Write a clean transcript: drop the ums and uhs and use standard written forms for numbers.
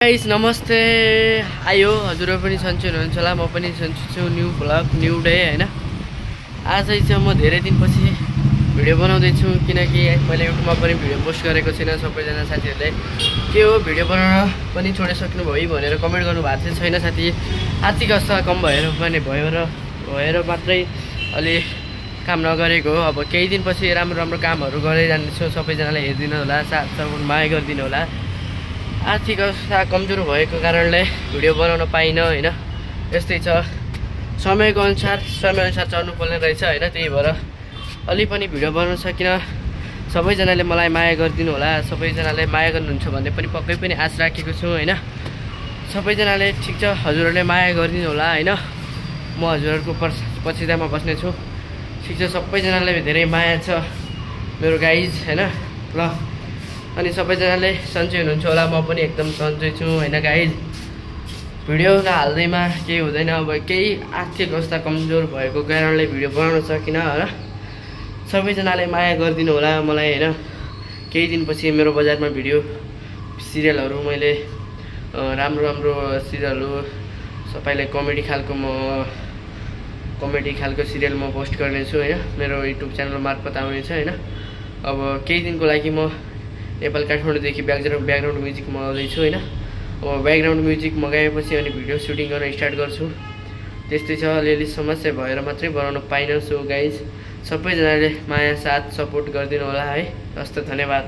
Guys नमस्ते आयो हजुरहरु पनि सन्चै हुनुहुन्छ होला म पनि सन्चै छु न्यू ब्लग न्यू डे हैन आज चाहिँ म धेरै दिनपछि भिडियो बनाउँदै छु किनकि मैले युट्युबमा पनि भिडियो पोस्ट गरेको छैन सबैजना साथीहरुले के हो भिडियो बनाउन पनि छोडिसक्नु भयो भनेर कमेन्ट गर्नु भएको छैन साथी आर्थिक अवस्था कम भएर मात्रै अलि काम नगरेको हो अब केही दिनपछि राम्रो कामहरु गर्दै जान्छु सबैजनाले हेर्दिनु होला साथ सपोर्ट माया गर्दिनु होला आर्थिक अवस्था कमजोर भएको कारणले भिडियो बनाउन पाइन हैन यस्तै छ समयको अनुसार चल्नु पर्ने रहेछ हैन त्यही भएर अलि पनि भिडियो बनाउन सकिन सबैजनाले मलाई माया गर्दिनु होला सबैजनाले माया गर्नुहुन्छ भन्ने पनि पक्कै पनि आश राखेको छु हैन सबैजनाले ठीक छ हजुरहरुले माया गर्दिनु होला हैन म हजुरहरुको पछिदामा बस्ने छु ठीक छ सबैजनाले धेरै माया छ मेरो गाइज हैन ल अनि सबैजनाले सन्चै हुनुहुन्छ होला म पनि एकदम सन्चै छु हैन गाइज भिडियो नहाल्दैमा केही हुँदैन अब केही आर्थिक अवस्था कमजोर भएको कारणले भिडियो बनाउन सकिन हैन सबैजनाले माया गर्दिनु होला मलाई हैन केही दिनपछि मेरो बजारमा भिडियो सिरियलहरु मैले राम्रो सिरियलहरु सबैलाई कमेडी खालको सिरियल म पोस्ट गर्ने छु हैन मेरो युट्युब च्यानल मार्फत आउनेछ हैन अब केही दिनको लागि म नेपाल काठमाडौँदेखि ब्याकग्राउन्ड म्युजिक मगाउँदै छु हैन अब ब्याकग्राउन्ड म्युजिक मगाएपछि अनि भिडियो सुटिङ गर्न स्टार्ट गर्छु त्यस्तै छ अलिअलि समस्या भएर मात्रै बनाउन पाइन सो गाइज सबैजनाले माया साथ सपोर्ट गर्दिनु होला है हस्त धन्यवाद।